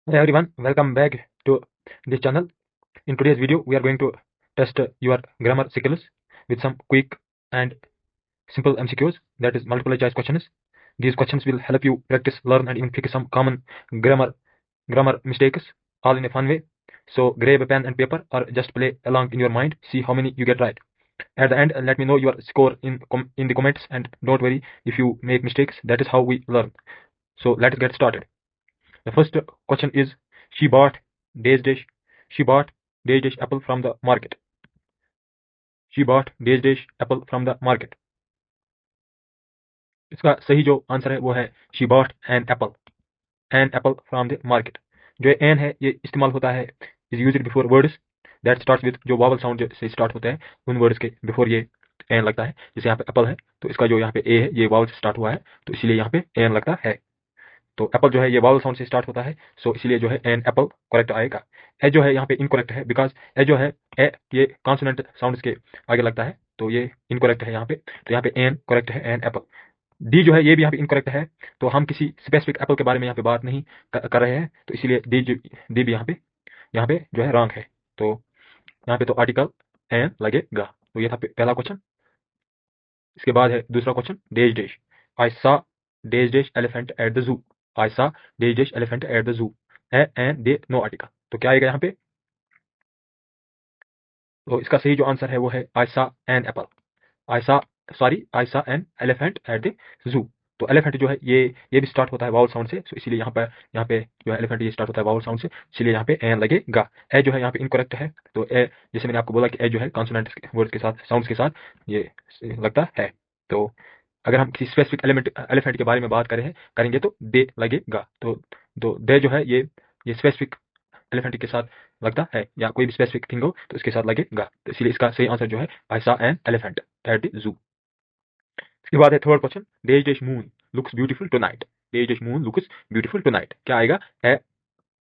Hey everyone, welcome back to this channel. In today's video, we are going to test your grammar skills with some quick and simple MCQs, that is multiple choice questions. These questions will help you practice, learn, and even fix some common grammar mistakes, all in a fun way. So grab a pen and paper, or just play along in your mind. See how many you get right. At the end, let me know your score in the comments, and don't worry if you make mistakes. That is how we learn. So let's get started. The first question is, she bought dash dash. She bought dash dash apple from the market. She bought dash dash apple from the market. इसका सही जो answer है वो है she bought an apple from the market. जो an है ये इस्तेमाल होता है is used before words that starts with, जो vowel sound से स्टार्ट होता है उन वर्ड्स के बिफोर ये an लगता है. जैसे यहाँ पे एप्पल है तो इसका जो यहाँ पे a है ये वावल से स्टार्ट हुआ है तो इसीलिए यहाँ पे an लगता है. तो एप्पल जो है ये वावल साउंड से स्टार्ट होता है, सो इसीलिए जो है एन एप्पल करेक्ट आएगा. ए जो है यहाँ पे इनकरेक्ट है, बिकॉज ए जो है ए ये कॉन्सोनेंट साउंड्स के आगे लगता है तो ये इनकरेक्ट है यहाँ पे. तो यहाँ पे एन करेक्ट है, एन एप्पल. डी जो है ये भी यहाँ पे इनकरेक्ट है, तो हम किसी स्पेसिफिक एप्पल के बारे में यहाँ पे बात नहीं कर रहे हैं तो इसीलिए डी भी यहाँ पे जो है रॉन्ग है. तो यहाँ पे तो आर्टिकल एन लगेगा. तो ये था पहला क्वेश्चन. इसके बाद है दूसरा question, days dash. I saw dash dash elephant at the zoo. I saw dash dash elephant at the zoo. And the no article. तो क्या आएगा यहाँ पे? तो इसका सही जो आंसर है वो है आई सा एन एप्पल. आई सा आई सा एन एलिफेंट एट द जू. तो एलिफेंट जो है ये भी स्टार्ट होता है वावल साउंड से, तो इसीलिए यहाँ पे जो है एलिफेंट ये स्टार्ट होता है वावल साउंड से, इसलिए यहाँ पे एन लगेगा. ए जो है यहाँ पे इनकरेक्ट है, तो ए जैसे मैंने आपको बोला कि ए जो है कॉन्सोनेंट वर्ड्स के साथ साउंड्स के साथ ये लगता है. तो अगर हम किसी स्पेसिफिक एलिफेंट के बारे में बात करेंगे तो दे लगेगा. तो दे जो है ये स्पेसिफिक एलिफेंट के साथ लगता है, या कोई भी स्पेसिफिक थिंग हो तो इसके साथ लगेगा. तो इसलिए इसका सही आंसर जो है आई सा एन एलिफेंट एट द जू. इसके बाद है third question, days dash moon looks beautiful tonight. Days dash moon looks beautiful tonight. क्या आएगा? ए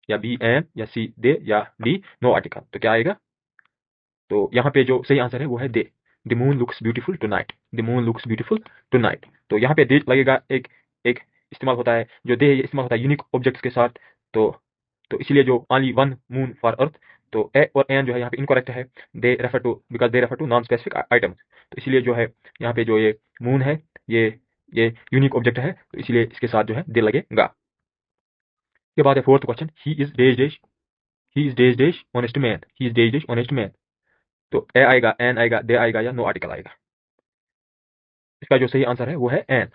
या बी एन या सी दे या डी नो आर्टिकल. तो क्या आएगा? तो यहाँ पे जो सही आंसर है वो है the. The moon looks beautiful tonight. The moon looks beautiful tonight. तो यहाँ पे दे लगेगा. एक एक इस्तेमाल होता है, जो दे ये इस्तेमाल होता है यूनिक ऑब्जेक्ट्स के साथ. तो इसलिए जो only one moon for earth, तो ए और एन जो है यहाँ पे इनकरेक्ट है. They refer to, because they refer to non specific items. तो इसलिए जो है यहाँ पे जो ये मून है ये यूनिक ऑब्जेक्ट है, तो इसलिए इसके साथ जो है दे लगेगा. इसके बाद है fourth question, he is days dash honest man. He is days dash honest man. तो ए आएगा, एन आएगा, दे आएगा, या नो आर्टिकल आएगा. इसका जो सही आंसर है वो है an.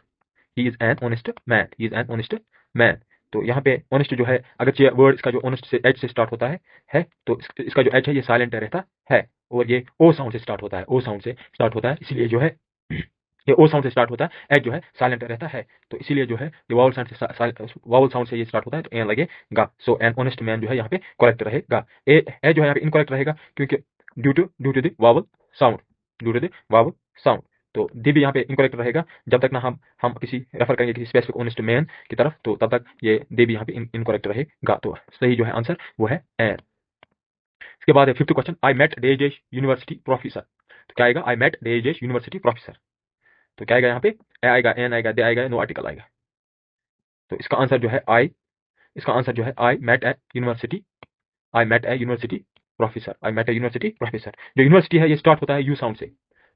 He is an honest man. He is an honest man. तो यहाँ पे ऑनेस्ट जो है, अगर वर्ड इसका जो ऑनेस्ट से एच से स्टार्ट होता है तो इसका जो एच है ये साइलेंट रहता है, और ये ओ साउंड से स्टार्ट होता है. ओ साउंड से स्टार्ट होता है, इसीलिए जो है ये ओ साउंड से स्टार्ट होता है, एच जो है साइलेंट रहता है. तो इसीलिए जो है ये वावल साउंड से ये स्टार्ट होता है, तो एन लगेगा. सो एन ऑनेस्ट मैन जो है यहाँ पे करेक्ट रहेगा. ए जो है यहाँ पे इनकरेक्ट रहेगा, क्योंकि due to the vowel sound. Due to the vowel sound. तो डी भी यहाँ पे इनकरेक्ट रहेगा. जब तक ना हम किसी रेफर करेंगे किसी स्पेसिफिक ऑनेस्ट मैन की तरफ, तो तब तक ये डी भी यहाँ पे इनकरेक्ट रहेगा. तो सही जो है आंसर वो है एन. इसके बाद है fifth question, I met dash university professor. तो क्या आएगा? I met dash university professor. तो क्या आएगा यहाँ पे? ए आएगा, एन आएगा, दे आएगा, नो आर्टिकल आएगा. तो इसका आंसर जो है I met a university. I met a university professor. I met a university professor. जो यूनिवर्सिटी है ये स्टार्ट होता है यू साउंड से.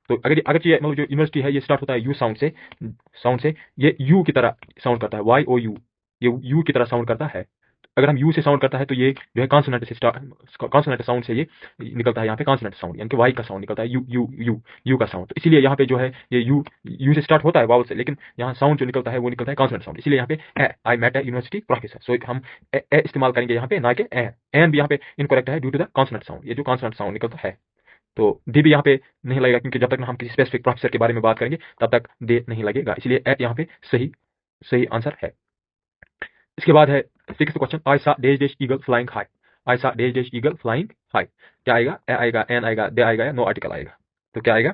तो अगर ये मतलब जो यूनिवर्सिटी है ये स्टार्ट होता है यू साउंड से ये यू की तरह साउंड करता है, वाई ओ यू. ये यू की तरह साउंड करता है. अगर हम यू से साउंड करता है तो ये जो है कॉन्सोनेंट साउंड से ये निकलता है. यहाँ पे कॉन्सोनेंट साउंड यानी कि वाई का साउंड निकलता है, यू का साउंड. तो इसीलिए यहाँ पे जो है ये यू से स्टार्ट होता है वावल से, लेकिन यहाँ साउंड जो निकलता है वो निकलता है कॉन्सोनेंट साउंड. इसलिए यहाँ पे I met a university professor. So हम ए इस्तेमाल करेंगे यहाँ पे, ना कि एन भी यहाँ पे इनकरेक्ट है due to the consonant sound. ये जो कॉन्सोनेंट साउंड निकलता है, तो डी भी यहाँ पे नहीं लगेगा, क्योंकि जब तक हम किसी स्पेसिफिक प्रोफेसर के बारे में बात करेंगे तब तक दे नहीं लगेगा. इसलिए ए यहाँ पे सही आंसर है. इसके बाद है सिक्स्थ क्वेश्चन, आई saw days eagle flying high. आई saw days eagle flying high. क्या आएगा? ए आएगा, एन आएगा, दे आएगा, या नो आर्टिकल आएगा. तो क्या आएगा?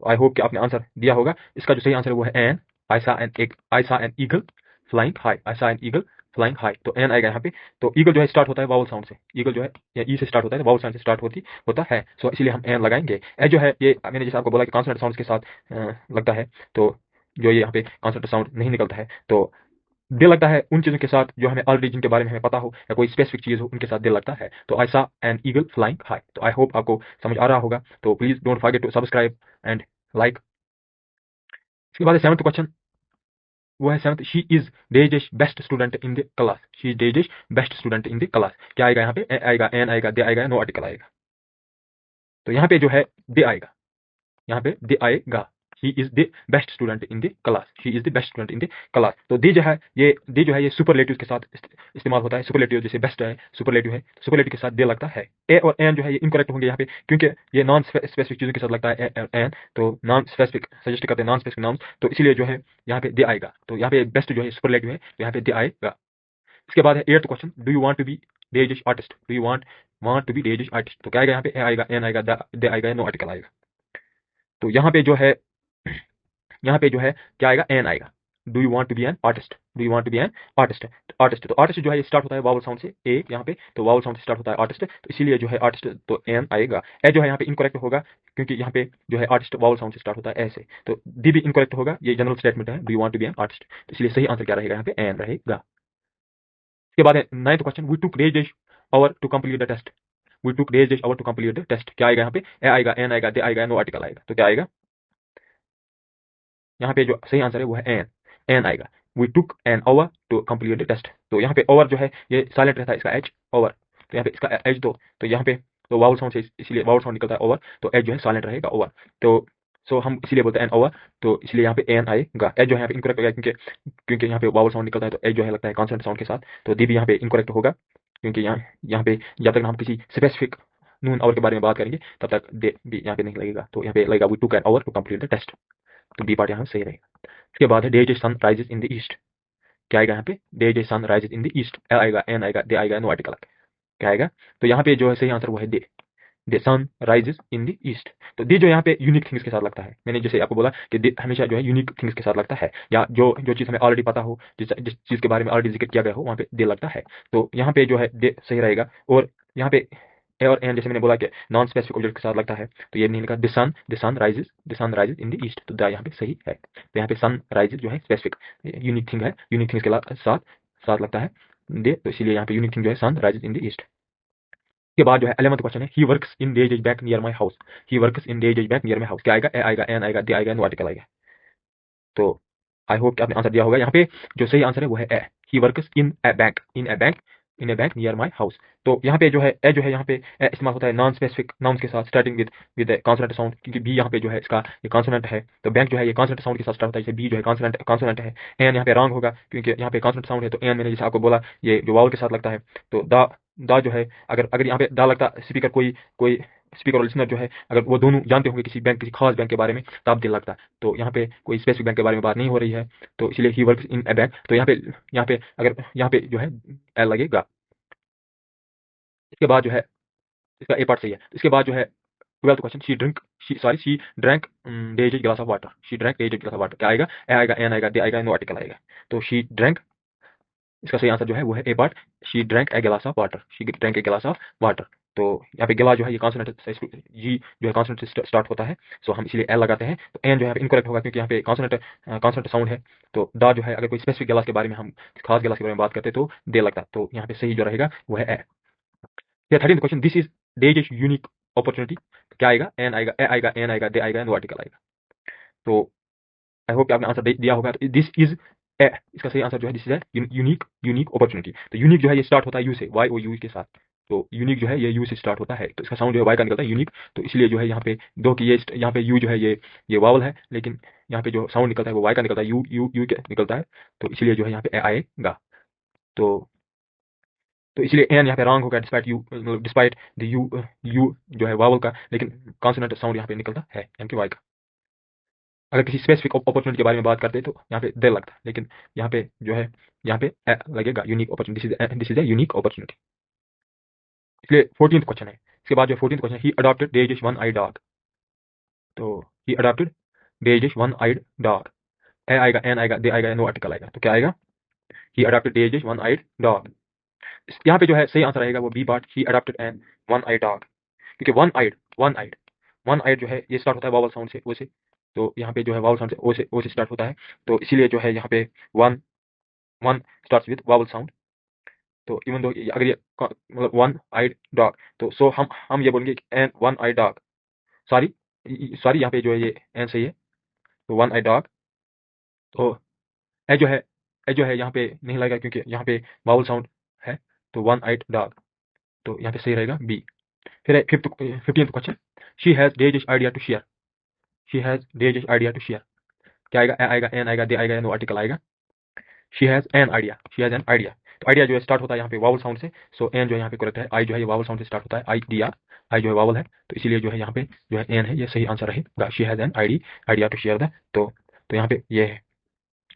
आई होप कि आपने आंसर दिया होगा. इसका जो सही आंसर है वो है एन. आई सा एन ईगल फ्लाइंग हाई. आई सा एन ईगल फ्लाइंग हाई. तो एन आएगा यहाँ पे. तो ईगल जो है स्टार्ट होता है वावल साउंड से. ईगल जो है या ई से स्टार्ट होता है, वावल साउंड से स्टार्ट होता है. सो इसलिए हम एन लगाएंगे. ए जो है ये मैंने जैसे आपको बोला कि कॉन्सोनेंट साउंड के साथ लगता है, तो जो ये यहाँ पे कॉन्सोनेंट साउंड नहीं निकलता है, तो दिल लगता है उन चीज़ों के साथ जो हमें ऑलरेडी जिनके बारे में हमें पता हो या कोई स्पेसिफिक चीज़ हो उनके साथ दिल लगता है। तो आई सा एन ईगल फ्लाइंग हाई। तो आई होप आपको समझ आ रहा होगा। तो please don't forget to subscribe and like. इसके बाद सेवंथ क्वेश्चन, वो है seventh, she is dash best student in the class. She is dash best student in the class. क्या आएगा यहाँ पे? ए आएगा, एन आएगा, दे आएगा, नो आर्टिकल आएगा। तो यहाँ पे जो है दे आएगा, यहाँ पे दे आएगा। He is the best student in the class. He is the best student in the class. तो दी जो है ये सुपरलेटिव के साथ इस्तेमाल होता है। सुपरलेटिव जैसे बेस्ट है, सुपरलेटिव है, सुपरलेटिव के साथ दे लगता है। ए और एन जो है ये इनकरेक्ट होंगे यहाँ पे, क्योंकि ये नॉन स्पेसिफिक चीजों के साथ लगता है एन। तो नॉन स्पेसिफिक सजेस्ट करते हैं, नॉन स्पेसिफिक नाउन। तो इसीलिए जो है यहाँ पे दे आएगा। तो यहाँ पे बेस्ट जो है सुपरलेटिव है, तो यहाँ पे दे आएगा। इसके बाद है eighth question, do you want to be dash artist. Do you want to be dash artist. तो क्या आएगा यहाँ पे? ए आएगा, एन आएगा, दे आएगा, नो आर्टिकल आएगा। तो यहाँ पे जो है, यहाँ पे जो है क्या आएगा? एन आएगा। Do you want to be an artist. Do you want to be an artist. Artist, तो आर्टिस्ट जो है ये स्टार्ट होता है वावल साउंड से, ए यहाँ पे, तो वावल साउंड से स्टार्ट होता है आर्टिस्ट। तो इसीलिए जो है आर्टिस्ट, तो एन आएगा। ए जो है यहाँ पे इनकरेक्ट होगा, क्योंकि यहाँ पे जो है आर्टिस्ट वावल साउंड से स्टार्ट होता है, ऐसे। तो डी भी इनकरेक्ट होगा, ये जनरल स्टेटमेंट है, do you want to be an artist. तो इसलिए सही आंसर क्या रहेगा? यहाँ पे एन रहेगा। इसके बाद है ninth question, we took dash hour to complete the test. We took dash hour to complete the test. क्या आएगा यहाँ पे? ए आएगा, एन आएगा, दे आएगा, नो आर्टिकल आएगा। तो क्या आएगा यहाँ पे? जो सही आंसर है वो है एन, एन आएगा। We took an hour to complete the test. तो यहाँ पे ओवर जो है ये साइलेंट रहता है, इसका एच ओवर। तो यहाँ पे इसका एच दो, तो यहाँ पे तो वाउल साउंड से इसलिए वाउल साउंड निकलता है ओवर, तो एच जो है साइलेंट रहेगा, ओवर। तो सो हम इसीलिए बोलते हैं एन ओवर। तो इसलिए यहाँ पे एन आएगा। एच जो है यहाँ पे इनकरेक्ट हो गया, क्योंकि यहाँ पे वाउल साउंड निकलता है, तो एच जो है लगता है कॉन्सोनेंट साउंड के साथ। तो डी भी यहाँ पे इनकरेक्ट होगा, क्योंकि यहाँ पे जब तक हम किसी स्पेसिफिक नून आवर के बारे में बात करेंगे तब तक दे भी यहाँ पे नहीं लगेगा। तो यहाँ पे लगेगा we took an hour to complete the test. तो बी पार्ट यहाँ सही रहेगा। इसके बाद है dash sun rises in the east. क्या आएगा यहाँ पे? Dash sun rises in the east. एल आएगा, एन आएगा, दे आएगा, नो आर्टिकल। क्या आएगा? तो यहाँ पे जो है सही आंसर वो है the. The sun rises in the east. तो दी जो यहाँ पे यूनिक थिंग्स के साथ लगता है। मैंने जैसे आपको बोला कि दे हमेशा जो है यूनिक थिंग्स के साथ लगता है, या जो जो चीज़ हमें ऑलरेडी पता हो, जिस चीज़ के बारे में ऑलरेडी जिक्र किया गया हो, वहाँ पे दे लगता है। तो यहाँ पे जो है दे सही रहेगा। और यहाँ पे ए और एन जैसे मैंने बोला कि नॉन स्पेसिफिक ऑब्जेक्ट के साथ लगता है, तो ये नहीं लिखा the sun rises in the east. तो द यहाँ पे सही है। तो यहाँ पे सन राइजेस जो है स्पेसिफिक यूनिक थिंग है, यूनिक थिंग्स के साथ साथ लगता है दे। तो इसीलिए यहाँ पे यूनिक थिंग जो है sun rises in the east. के बाद जो है 11th क्वेश्चन है, he works in dash back near my house. He works in dash back near my house. क्या आएगा? ए आएगा, एन आएगा, दे आएगा, नो आर्टिकल आएगा। तो आई होप कि आपने आंसर दिया होगा। यहाँ पे जो सही आंसर है वो है a. He works in a bank, in a bank near my house. तो यहाँ पे जो है ए जो है यहाँ पे ए इस्तेमाल होता है नॉन स्पेसिफिक नाउन्स के साथ, स्टार्टिंग विद कॉन्सोनेंट साउंड, क्योंकि बी यहाँ पे जो है इसका ये कॉन्सोनेंट है। तो बैंक जो है ये कॉन्सोनेंट साउंड के साथ स्टार्ट होता है, जैसे बी जो है कॉन्सोनेंट है। एन यहाँ पे रॉन्ग होगा, क्योंकि यहाँ पे कॉन्सोनेंट साउंड है। तो एन मैंने जैसे आपको बोला ये जो वावल के साथ लगता है। तो दा जो है, अगर अगर यहाँ पे दा लगता, स्पीकर कोई कोई स्पीकर और लिसनर जो है अगर वो दोनों जानते होंगे किसी बैंक, किसी खास बैंक के बारे में, तब दिल लगता। तो यहाँ पे कोई स्पेसिफिक बैंक के बारे में बात नहीं हो रही है, तो इसलिए ही वर्क्स इन ए बैंक। तो यहाँ पे अगर यहाँ पे जो है एल लगेगा। इसके बाद जो है इसका ए पार्ट सही है। इसके बाद जो है 12th question, she drank days glass of water. She drank days glass of water. क्या आएगा? ए आएगा, एन आएगा, दे आएगा, नो आर्टिकल आएगा। तो शी ड्रैंक, इसका सही आंसर जो है वो है ए पार्ट, शी ड्रैंक ए गिलास ऑफ वाटर। शी ड्रैंक ए गिलास ऑफ वाटर। तो यहाँ पे गिला जो है ये कॉन्सोनेंट से, जी जो है कॉन्सोनेंट से स्टार्ट होता है, सो हम इसीलिए एल लगाते हैं। तो एन जो है इनकरेक्ट होगा, क्योंकि यहाँ पे कॉन्सोनेंट साउंड है। तो दा जो है अगर कोई स्पेसिफिक गिलास के बारे में, हम खास गिलास के बारे में बात करते तो दे लगता। तो यहाँ पे सही जो रहेगा वो है ए। 13th question, this is days is unique opportunity. क्या आएगा? एन आएगा, ए आएगा, एन आएगा, दे आएगा, नो आर्टिकल आएगा। तो आई होप कि आपने आंसर दिया होगा। तो दिस इज ए, इसका सही आंसर जो है दिस इज यूनिक अपॉर्चुनिटी। तो यूनिक जो है ये स्टार्ट होता है यू से, वाई ओ यू के साथ। तो यूनिक जो है ये यू से स्टार्ट होता है, तो इसका साउंड जो है वाई का निकलता है, यूनिक। तो इसलिए जो है यहाँ पे दो की ये यहाँ पे यू जो है ये वावल है, लेकिन यहाँ पे जो साउंड निकलता है वो वाई का निकलता है, यू यू यू के निकलता है। तो इसलिए जो है यहाँ पे ए आएगा। तो तो इसलिए एन यहाँ पे रॉन्ग होगा, डिस्पाइट द यू जो है वावल का, लेकिन कॉन्सोनेंट साउंड यहाँ पे निकलता है यानी कि वाई का। अगर किसी स्पेसिफिक अपॉर्चुनिटी के बारे में बात करते हैं तो यहाँ पे दे लगता है, लेकिन यहाँ पे जो है यहाँ पे लगेगा unique opportunity. This is a unique opportunity. इसलिए 14th क्वेश्चन है। इसके बाद जो 14th क्वेश्चन, ही अडॉप्टेड डेजिश वन आई डॉग। तो ही अडॉप्टेड डेजिश वन आइड डॉग। ए आएगा, एन आएगा, दे आएगा, नो आर्टिकल आएगा। तो क्या आएगा? ही अडॉप्टेड डेजिश वन आइड डॉग। यहाँ पे जो है सही आंसर रहेगा वो बी पार्ट, ही अडॉप्टेड एन वन आई डॉग। क्योंकि वन आइड जो है ये स्टार्ट होता है वावल साउंड से, ओ से। तो यहाँ पे जो है वावल साउंड से ओ से स्टार्ट होता है। तो इसीलिए जो है यहाँ पे one one starts with vowel sound, तो इवन दो अगर ये मतलब वन आइड डॉग, तो सो हम ये बोलेंगे एन वन आई डॉग, सॉरी सॉरी यहाँ पे जो है ये एन सही है, तो वन आई डॉग। तो ए जो है, यहाँ पे नहीं लगेगा क्योंकि यहाँ पे वावल साउंड है, तो वन आइड डॉग, तो यहाँ पे सही रहेगा बी। फिर है 15th question, she has dash idea to share, she has dash idea to share, क्या आएगा, ए आएगा, एन आएगा, दे आएगा, नो आर्टिकल आएगा, she has an idea, she has an idea, तो आइडिया जो है स्टार्ट होता है यहाँ पे वावल साउंड से, सो एन जो है यहाँ पे करेक्ट है, आई जो है ये वावल साउंड से स्टार्ट होता है, आई डी आर, आई जो है वावल है, तो इसीलिए जो है यहाँ पे जो है एन है, ये सही आंसर रहेगा, she has an idea to share the, तो यहाँ पे ये है।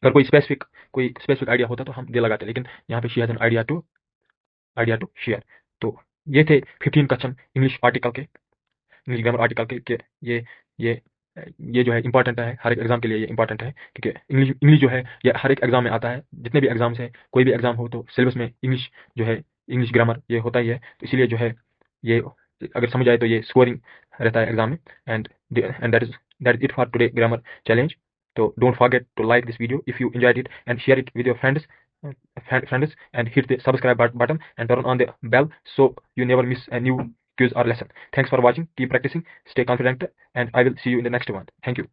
अगर कोई स्पेसिफिक आइडिया होता तो हम दे लगाते, लेकिन यहाँ पे she has an idea to share. तो ये थे 15 क्वेश्चन इंग्लिश आर्टिकल के, इंग्लिश ग्रामर आर्टिकल के ये ये ये जो है इंपॉर्टेंट है, हर एक एग्जाम के लिए ये इंपॉर्टेंट है, क्योंकि इंग्लिश जो है ये हर एक एग्जाम में आता है, जितने भी एग्जाम्स है, कोई भी एग्जाम हो तो सिलेबस में इंग्लिश जो है, इंग्लिश ग्रामर ये होता ही है, तो इसीलिए जो है ये अगर समझ आए तो ये स्कोरिंग रहता है एग्जाम में। And that is it for today grammar challenge. तो don't forget to like this video if you enjoyed it, and share it with your friends, and hit the subscribe button and turn on the bell so you never miss a new quiz or lesson. Thanks for watching, keep practicing, stay confident, and I will see you in the next one. Thank you.